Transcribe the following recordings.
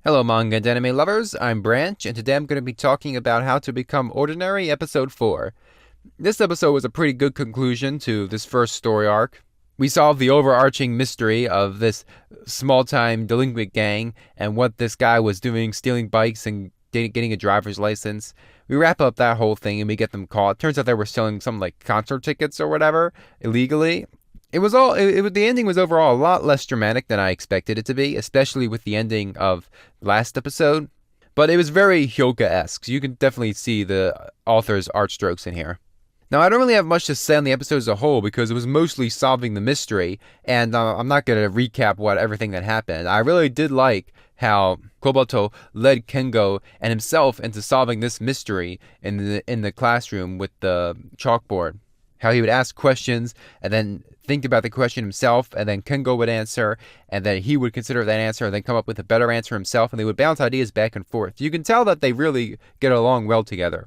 Hello manga and anime lovers, I'm Branch, and today I'm going to be talking about How to Become Ordinary, Episode 4. This episode was a pretty good conclusion to this first story arc. We solved the overarching mystery of this small-time delinquent gang and what this guy was doing, stealing bikes and getting a driver's license. We wrap up that whole thing and we get them caught. Turns out they were selling some like concert tickets or whatever illegally. The ending was overall a lot less dramatic than I expected it to be, especially with the ending of last episode. But it was very Hyouka-esque, so you can definitely see the author's art strokes in here. Now, I don't really have much to say on the episode as a whole because it was mostly solving the mystery, and I'm not going to recap everything that happened. I really did like how Kobato led Kengo and himself into solving this mystery in the classroom with the chalkboard. How he would ask questions and then think about the question himself, and then Kengo would answer, and then he would consider that answer and then come up with a better answer himself, and they would bounce ideas back and forth. You can tell that they really get along well together.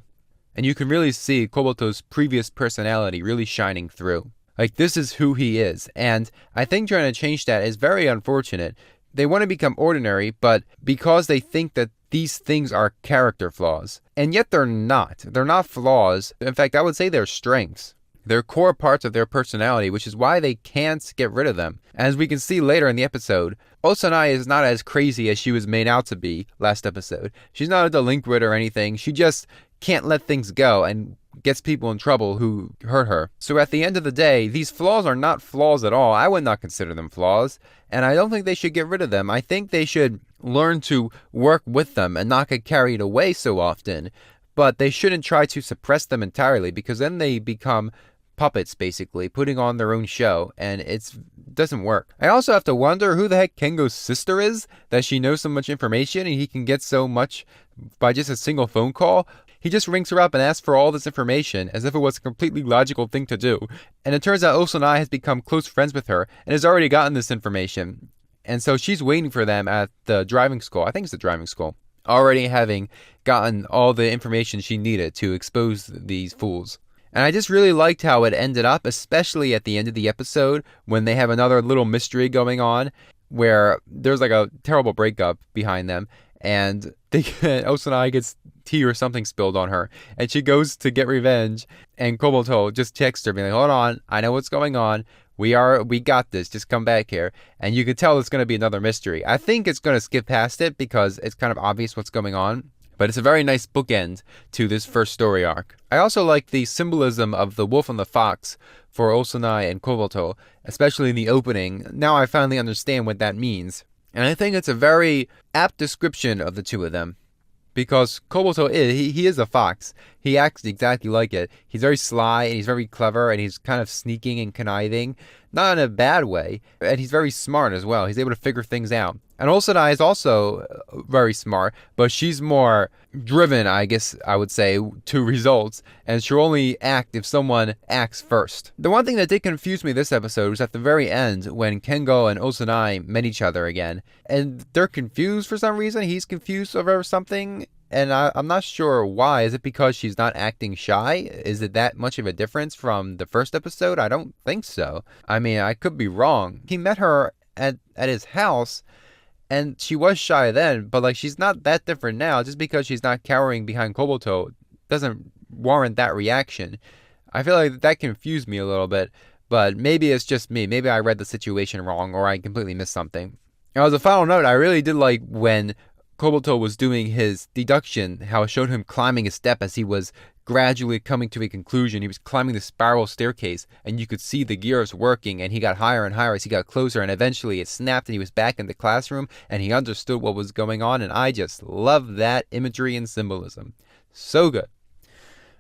And you can really see Kobato's previous personality really shining through. Like, this is who he is, and I think trying to change that is very unfortunate. They want to become ordinary, but because they think that these things are character flaws. And yet they're not. They're not flaws. In fact, I would say they're strengths. They're core parts of their personality, which is why they can't get rid of them. As we can see later in the episode, Osanai is not as crazy as she was made out to be last episode. She's not a delinquent or anything. She just can't let things go and gets people in trouble who hurt her. So at the end of the day, these flaws are not flaws at all. I would not consider them flaws, and I don't think they should get rid of them. I think they should learn to work with them and not get carried away so often. But they shouldn't try to suppress them entirely, because then they become puppets, basically, putting on their own show, and it doesn't work. I also have to wonder who the heck Kengo's sister is, that she knows so much information and he can get so much by just a single phone call. He just rings her up and asks for all this information as if it was a completely logical thing to do. And it turns out Osanai has become close friends with her and has already gotten this information. And so she's waiting for them at the driving school. I think it's the driving school. Already having gotten all the information she needed to expose these fools. And I just really liked how it ended up, especially at the end of the episode when they have another little mystery going on where there's like a terrible breakup behind them, and Osanai gets tea or something spilled on her, and she goes to get revenge, and Kobato just texts her being like, hold on, I know what's going on. We got this. Just come back here. And you can tell it's going to be another mystery. I think it's going to skip past it because it's kind of obvious what's going on. But it's a very nice bookend to this first story arc. I also like the symbolism of the wolf and the fox for Osanai and Kobato, especially in the opening. Now I finally understand what that means. And I think it's a very apt description of the two of them. Because Kobato he is a fox. He acts exactly like it. He's very sly and he's very clever and he's kind of sneaking and conniving. Not in a bad way. And he's very smart as well. He's able to figure things out. And Osanai is also very smart, but she's more driven, I guess I would say, to results, and she'll only act if someone acts first. The one thing that did confuse me this episode was at the very end when Kengo and Osanai met each other again, and they're confused for some reason. He's confused over something, and I'm not sure why. Is it because she's not acting shy? Is it that much of a difference from the first episode? I don't think so. I mean, I could be wrong. He met her at his house, and she was shy then, but like she's not that different now. Just because she's not cowering behind Kobato doesn't warrant that reaction. I feel like that confused me a little bit, but maybe it's just me. Maybe I read the situation wrong, or I completely missed something. Now, as a final note, I really did like when Kobato was doing his deduction, how it showed him climbing a step as he was gradually coming to a conclusion. He was climbing the spiral staircase, and you could see the gears working, and he got higher and higher as he got closer, and eventually it snapped, and he was back in the classroom, and he understood what was going on, and I just love that imagery and symbolism. So good.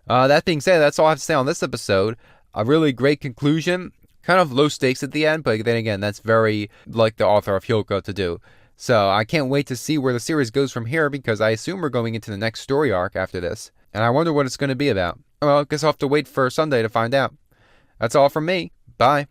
That being said, that's all I have to say on this episode. A really great conclusion. Kind of low stakes at the end, but then again, that's very like the author of Hyouka to do. So I can't wait to see where the series goes from here, because I assume we're going into the next story arc after this. And I wonder what it's going to be about. Well, I guess I'll have to wait for Sunday to find out. That's all from me. Bye.